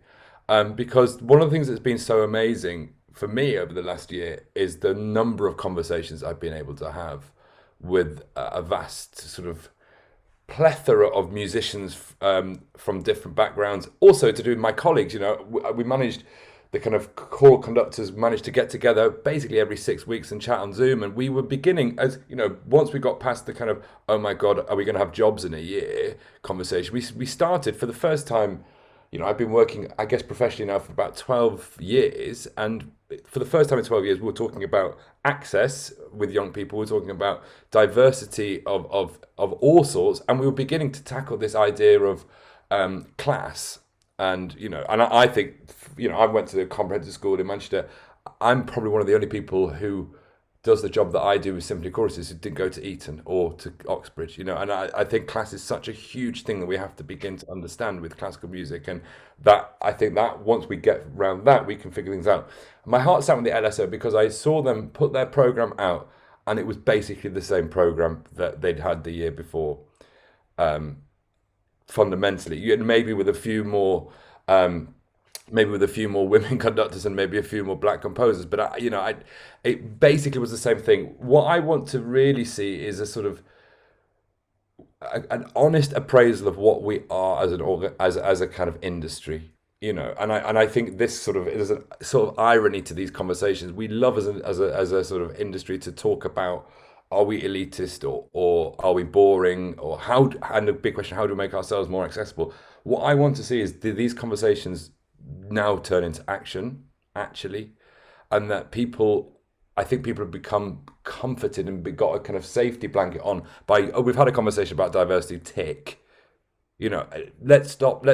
because one of the things that's been so amazing for me over the last year is the number of conversations I've been able to have with a vast sort of plethora of musicians from different backgrounds. Also to do with my colleagues, we managed, the kind of choral conductors managed to get together basically every 6 weeks and chat on Zoom. And we were beginning, as once we got past the kind of, oh my God, are we going to have jobs in a year conversation, we started for the first time. I've been working, I guess, professionally now for about 12 years. And for the first time in 12 years, we were talking about access with young people. We're talking about diversity of all sorts. And we were beginning to tackle this idea of class. And, and I think, I went to the comprehensive school in Manchester. I'm probably one of the only people who does the job that I do with symphony choruses who didn't go to Eton or to Oxbridge, and I think class is such a huge thing that we have to begin to understand with classical music, and that I think that once we get around that, we can figure things out. My heart sank with the LSO because I saw them put their program out, and it was basically the same program that they'd had the year before, fundamentally, maybe with a few more. Maybe with a few more women conductors and maybe a few more black composers, but it basically was the same thing. What I want to really see is a sort of an honest appraisal of what we are as a kind of industry, and I think this sort of is a sort of irony to these conversations. We love as a sort of industry to talk about, are we elitist or are we boring, or and the big question, how do we make ourselves more accessible? What I want to see is, do these conversations now turn into action, actually, and that I think people have become comforted and got a kind of safety blanket on by, we've had a conversation about diversity, tick, let's stop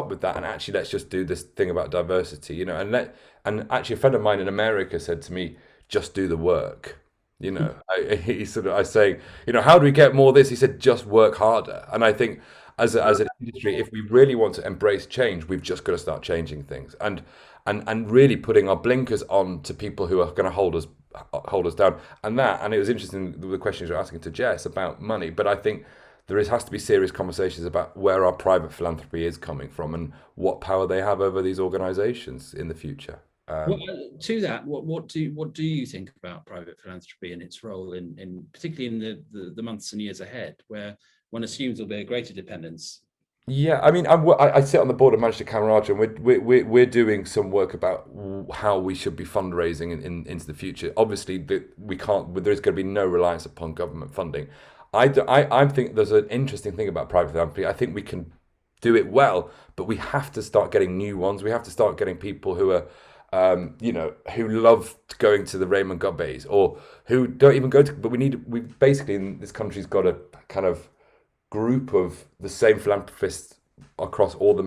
with that, and actually let's just do this thing about diversity, and actually a friend of mine in America said to me, just do the work. I say, how do we get more of this? He said, just work harder. And I think as an industry, if we really want to embrace change, we've just got to start changing things and really putting our blinkers on to people who are going to hold us down. And it was interesting, the questions you're asking to Jess about money, but I think has to be serious conversations about where our private philanthropy is coming from and what power they have over these organizations in the future. To that, what do you think about private philanthropy and its role in particularly in the months and years ahead, where one assumes there'll be a greater dependence? Yeah, I mean, I sit on the board of Manchester Camerata, and we're doing some work about how we should be fundraising into the future. Obviously, we can't. There is going to be no reliance upon government funding. I think there's an interesting thing about private philanthropy. I think we can do it well, but we have to start getting new ones. We have to start getting people who are, who love going to the Raymond Gobbets, or who don't even go to. But we basically in this country's got a kind of group of the same philanthropists across all the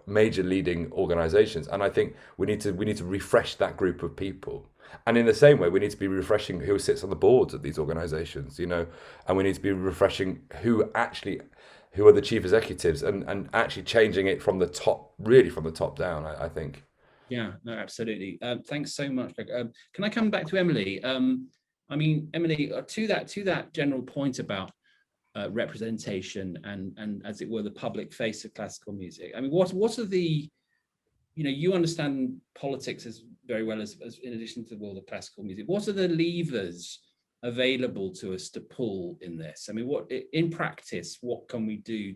major leading organizations, and I think we need to refresh that group of people. And in the same way, we need to be refreshing who sits on the boards of these organizations, and we need to be refreshing who are the chief executives, and actually changing it from the top down, I think. Yeah, no, absolutely. Thanks so much. Can I come back to Emily? I mean, Emily, to that general point about representation and as it were the public face of classical music. I mean, what are the, you understand politics as very well as in addition to the world of classical music. What are the levers available to us to pull in this? I mean, what in practice, what can we do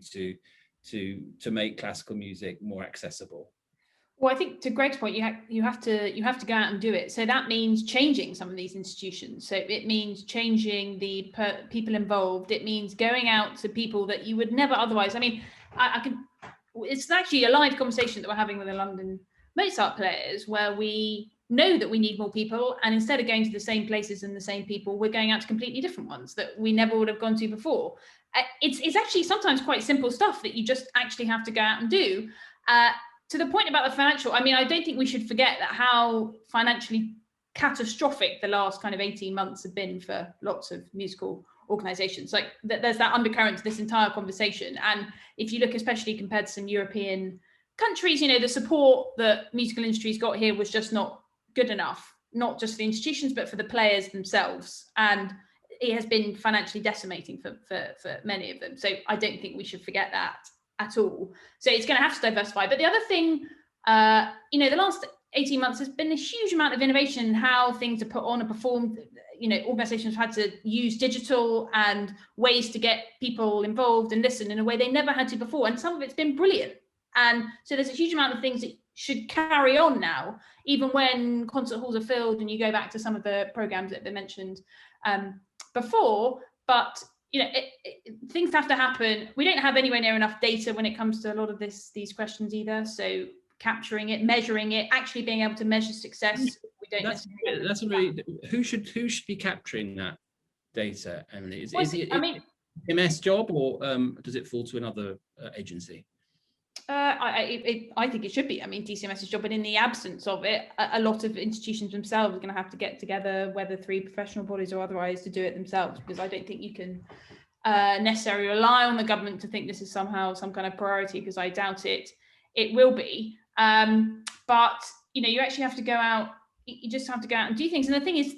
to make classical music more accessible? Well, I think to Greg's point, you have to go out and do it. So that means changing some of these institutions. So it means changing the people involved. It means going out to people that you would never otherwise. I mean, it's actually a live conversation that we're having with the London Mozart players, where we know that we need more people, and instead of going to the same places and the same people, we're going out to completely different ones that we never would have gone to before. It's actually sometimes quite simple stuff that you just actually have to go out and do. To the point about the financial, I mean, I don't think we should forget that how financially catastrophic the last kind of 18 months have been for lots of musical organizations. Like there's that undercurrent to this entire conversation. And if you look, especially compared to some European countries, the support that musical industries got here was just not good enough, not just for the institutions, but for the players themselves. And it has been financially decimating for many of them. So I don't think we should forget that at all. So it's going to have to diversify. But the other thing, the last 18 months has been a huge amount of innovation in how things are put on and performed. Organizations have had to use digital and ways to get people involved and listen in a way they never had to before. And some of it's been brilliant. And so there's a huge amount of things that should carry on now, even when concert halls are filled and you go back to some of the programs that they mentioned before. But things have to happen. We don't have anywhere near enough data when it comes to a lot of these questions either. So capturing it, measuring it, actually being able to measure success. We don't. That's really who should be capturing that data, Emily? Is it MS job, or does it fall to another agency? I think it should be. I mean, DCMS's job, but in the absence of it, a lot of institutions themselves are going to have to get together, whether through professional bodies or otherwise, to do it themselves, because I don't think you can necessarily rely on the government to think this is somehow some kind of priority, because I doubt it will be. But you actually have to go out. You just have to go out and do things. And the thing is,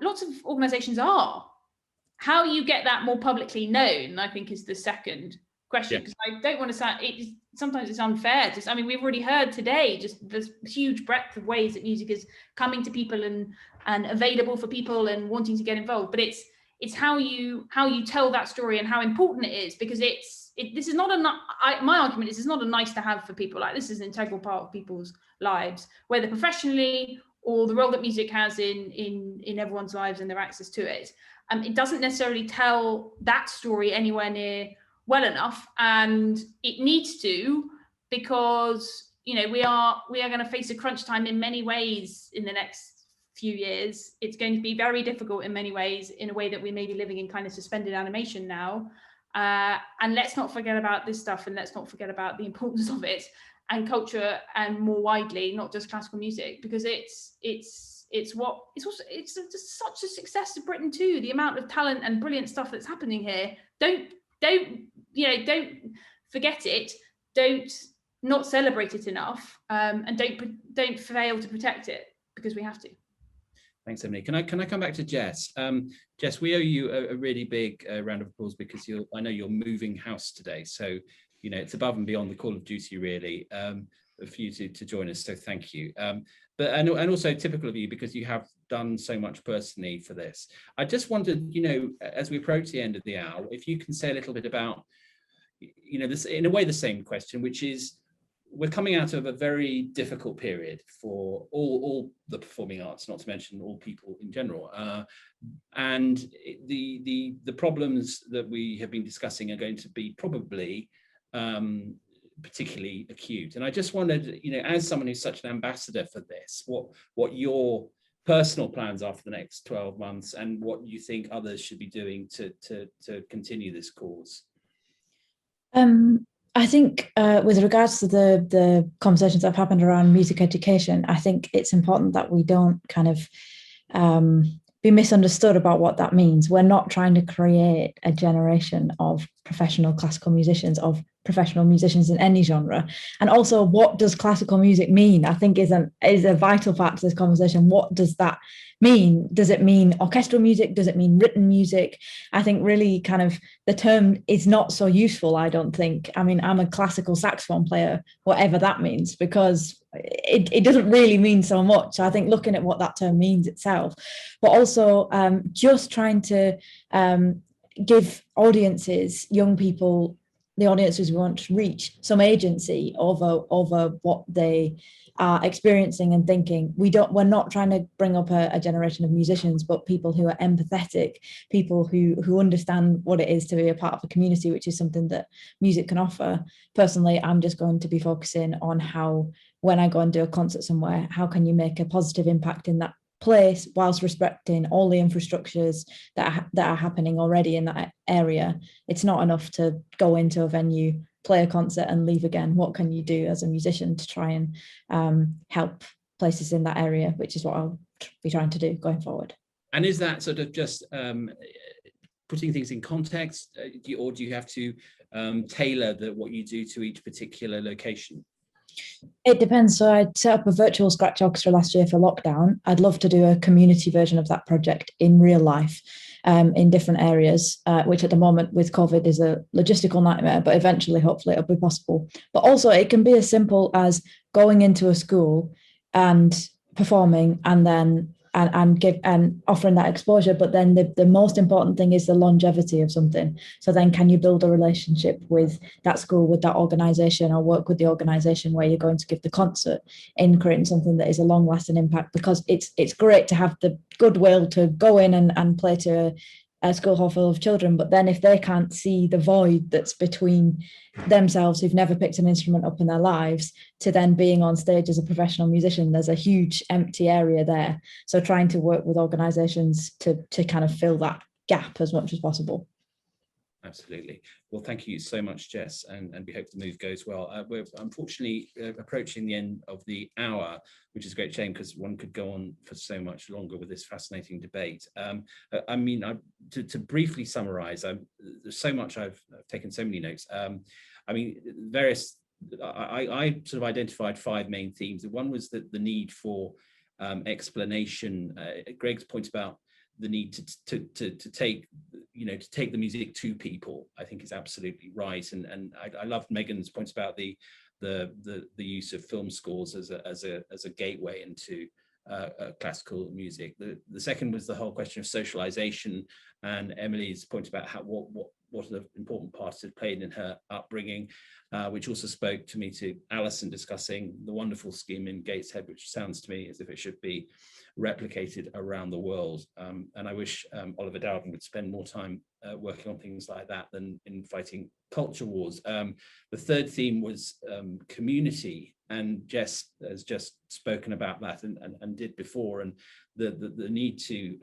lots of organisations are. How you get that more publicly known, I think, is the second question, because I don't want to sound sometimes it's unfair. We've already heard today just this huge breadth of ways that music is coming to people and available for people and wanting to get involved. But it's how you tell that story and how important it is, because this is not my argument is it's not a nice to have for people. Like, this is an integral part of people's lives, whether professionally or the role that music has in everyone's lives and their access to it. It doesn't necessarily tell that story anywhere near well enough, and it needs to, because we are going to face a crunch time in many ways in the next few years. It's going to be very difficult in many ways, in a way that we may be living in kind of suspended animation now. And let's not forget about this stuff, and let's not forget about the importance of it and culture, and more widely, not just classical music, because it's just such a success to Britain too. The amount of talent and brilliant stuff that's happening here. Don't forget it. Don't not celebrate it enough, and don't fail to protect it, because we have to. Thanks, Emily. Can I come back to Jess? Jess, we owe you a really big round of applause, because I know you're moving house today, so it's above and beyond the call of duty, really, for you to join us. So thank you. But also typical of you, because you have done so much personally for this. I just wondered, as we approach the end of the hour, if you can say a little bit about, this, in a way, the same question, which is, we're coming out of a very difficult period for all the performing arts, not to mention all people in general. And the problems that we have been discussing are going to be probably particularly acute. And I just wondered, as someone who's such an ambassador for this, what your personal plans are for the next 12 months, and what you think others should be doing to continue this cause. I think with regards to the conversations that have happened around music education, I think it's important that we don't kind of be misunderstood about what that means. We're not trying to create a generation of professional classical musicians, of professional musicians in any genre. And also, what does classical music mean? I think is a vital part to this conversation. What does that mean? Does it mean orchestral music? Does it mean written music? I think really kind of the term is not so useful, I don't think. I mean, I'm a classical saxophone player, whatever that means, because it doesn't really mean so much. So I think looking at what that term means itself, but also just trying to give audiences, young people, the audiences we want to reach, some agency over what they are experiencing and thinking. We're not trying to bring up a generation of musicians, but people who are empathetic, people who understand what it is to be a part of a community, which is something that music can offer. Personally, I'm just going to be focusing on how, when I go and do a concert somewhere, how can you make a positive impact in that place whilst respecting all the infrastructures that are happening already in that area. It's not enough to go into a venue, play a concert and leave again. What can you do as a musician to try and help places in that area, which is what I'll be trying to do going forward. And is that sort of just putting things in context, or do you have to tailor what you do to each particular location? It depends. So I set up a virtual scratch orchestra last year for lockdown. I'd love to do a community version of that project in real life, in different areas, which at the moment with COVID is a logistical nightmare, but eventually, hopefully it'll be possible. But also it can be as simple as going into a school and performing and then and offering that exposure. But then the most important thing is the longevity of something. So then can you build a relationship with that school, with that organization, or work with the organization where you're going to give the concert in creating something that is a long lasting impact? Because it's great to have the goodwill to go in and play to a school hall full of children, but then if they can't see the void that's between themselves, who've never picked an instrument up in their lives, to then being on stage as a professional musician, there's a huge empty area there. So trying to work with organizations to kind of fill that gap as much as possible. Absolutely. Well, thank you so much, Jess, and we hope the move goes well. We're unfortunately approaching the end of the hour, which is a great shame because one could go on for so much longer with this fascinating debate. I mean, to briefly summarize, there's so much, I've taken so many notes. I mean, I sort of identified 5 main themes. One was the need for explanation. Greg's point about the need to take the music to people, I think, is absolutely right. And I loved Megan's points about the use of film scores as a gateway into classical music. The second was the whole question of socialization, and Emily's point about what an important part it played in her upbringing, which also spoke to me to Alison discussing the wonderful scheme in Gateshead, which sounds to me as if it should be replicated around the world. And I wish Oliver Dowden would spend more time working on things like that than in fighting culture wars. The third theme was community, and Jess has just spoken about that and did before, and the need to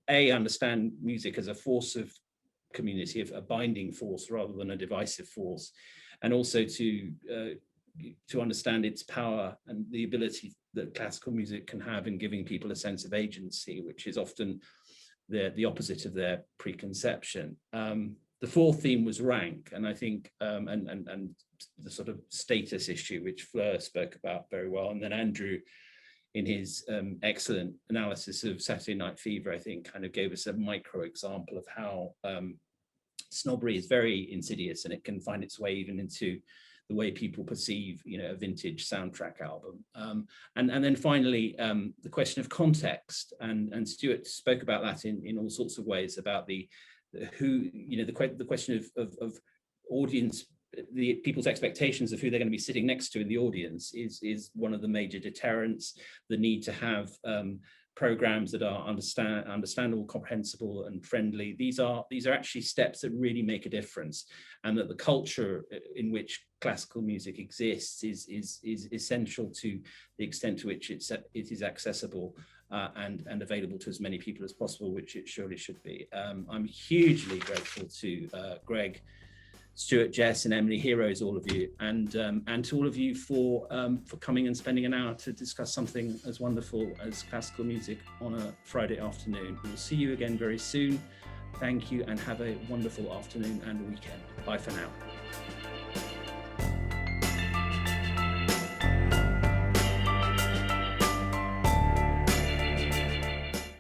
understand music as a force of community, of a binding force rather than a divisive force, and also to understand its power and the ability that classical music can have in giving people a sense of agency, which is often the opposite of their preconception. The fourth theme was rank, and I think and the sort of status issue, which Fleur spoke about very well, and then Andrew, in his excellent analysis of Saturday Night Fever, I think kind of gave us a micro example of how snobbery is very insidious, and it can find its way even into the way people perceive, a vintage soundtrack album. And then finally, the question of context, and Stuart spoke about that in all sorts of ways, about the question of audience, the people's expectations of who they're going to be sitting next to in the audience is one of the major deterrents. The need to have programs that are understandable, comprehensible, and friendly. These are actually steps that really make a difference, and that the culture in which classical music exists is essential to the extent to which it is accessible and available to as many people as possible, which it surely should be. I'm hugely grateful to Greg, Stuart, Jess, and Emily, heroes, all of you, and to all of you for coming and spending an hour to discuss something as wonderful as classical music on a Friday afternoon. We'll see you again very soon. Thank you and have a wonderful afternoon and weekend. Bye for now.